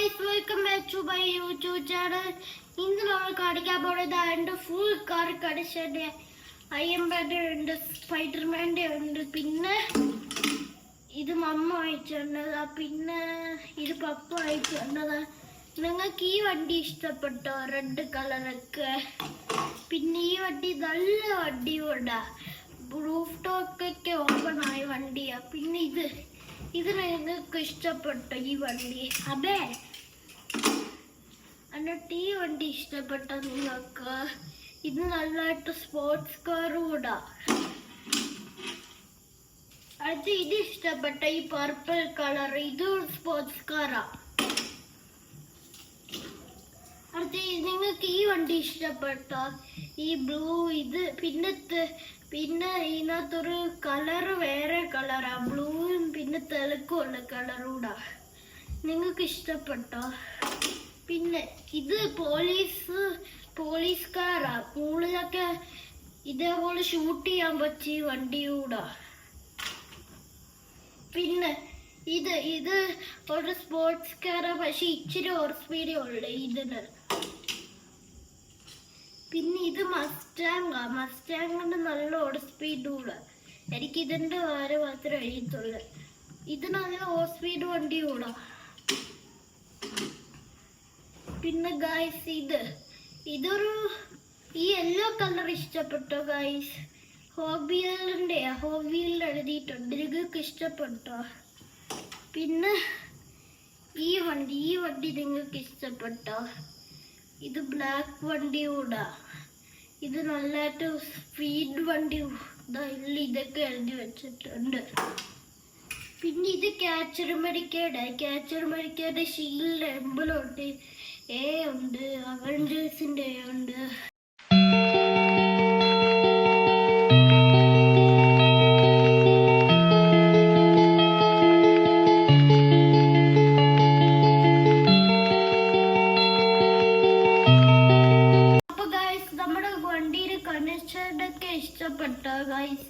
guys, welcome back to my YouTube channel. ഇന്ന് നമ്മൾ കാണിക്കാൻ പോകുന്നത് അതിന്റെ ഫുൾ കാർ കളക്ഷന്റെ അയ്യമ്പന്റെ ഉണ്ട്, സ്പൈഡർമാന്റെ ഉണ്ട്, പിന്നെ ഇത് മമ്മ അയച്ചിട്ടുണ്ടതാ, പിന്നെ ഇത് പപ്പ അയച്ചിട്ടുണ്ടതാ. നിങ്ങൾക്ക് ഈ വണ്ടി ഇഷ്ടപ്പെട്ടോ? റെഡ് കളറൊക്കെ. പിന്നെ ഈ വണ്ടി നല്ല വണ്ടിയോടാ, റൂഫ് ടോപ്പൊക്കെ ഓപ്പൺ ആയ വണ്ടിയാ. പിന്നെ ഇത് നിങ്ങൾക്ക് ഇഷ്ടപ്പെട്ടോ ഈ വണ്ടി? അതെ, എന്നിട്ട് ഈ വണ്ടി ഇഷ്ടപ്പെട്ടോ നിങ്ങൾക്ക്? ഇത് നല്ലതായിട്ട് സ്പോർട്സ് കാർ കൂടാ. അത് ഇത് ഇഷ്ടപ്പെട്ട ഈ പർപ്പിൾ കളർ, ഇത് സ്പോർട്സ് കാറാ. അടുത്ത് നിങ്ങൾക്ക് ഈ വണ്ടി ഇഷ്ടപ്പെട്ടോ? ഈ ബ്ലൂ, ഇത് പിന്നെ ഇതിനകത്തൊരു കളറ് വേറെ കളറാ, ബ്ലൂവും പിന്നെ തിളക്കമുള്ള കളറൂടാ. നിങ്ങൾക്ക് ഇഷ്ടപ്പെട്ടോ? പിന്നെ ഇത് പോലീസ് കാറാ, മുകളിലൊക്കെ ഇതേപോലെ ഷൂട്ട് ചെയ്യാൻ പറ്റിയ വണ്ടിയൂടാ. പിന്നെ ഇത് ഒരു സ്പോർട്സ് കാറാ, പക്ഷെ ഇച്ചിരി ഹോർസ് സ്പീഡേ ഉള്ളു ഇതിന്. പിന്നെ ഇത് മസ്റ്റാങ്ങിന്റെ നല്ല ഹോർസ് സ്പീഡ് കൂടെ. എനിക്ക് ഇതിന്റെ വേറെ മാത്രമേ എഴുതുള്ളൂ. ഇത് നല്ല ഹോർസ് സ്പീഡ് വണ്ടി കൂടാ. പിന്നെ ഗൈസ് ഇതൊരു ഈ യെല്ലോ കളർ ഇഷ്ടപ്പെട്ടോ ഗൈസ്? ഹോബിയിൽ എഴുതിയിട്ടുണ്ട്. നിങ്ങൾക്ക് ഇഷ്ടപ്പെട്ടോ? പിന്നെ ഈ വണ്ടി നിങ്ങൾക്ക് ഇഷ്ടപ്പെട്ടോ? ഇത് ബ്ലാക്ക് വണ്ടി കൂടാ. ഇത് നല്ലതായിട്ട് സ്പീഡ് വണ്ടി ഇതൊക്കെ എഴുതി വെച്ചിട്ടുണ്ട്. പിന്നെ ഇത് ക്യാച്ചർ അമേരിക്കയുടെ ഷീൽഡ് എംബിളുണ്ട്, ഉണ്ട്, അവഞ്ചേഴ്സിന്റെ ഉണ്ട്. കണക്ഷനൊക്കെ ഇഷ്ടപ്പെട്ടോ ഗൈസ്?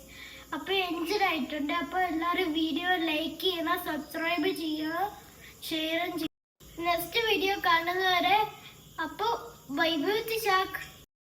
അപ്പൊ എൻജോയ് ആയിട്ടുണ്ട്. അപ്പൊ എല്ലാവരും വീഡിയോ ലൈക്ക് ചെയ്യണം, സബ്സ്ക്രൈബ് ചെയ്യണം, ഷെയറും ചെയ്യണം. നെക്സ്റ്റ് വീഡിയോ കാണുന്നവരെ അപ്പൊ ബൈ ബൈ.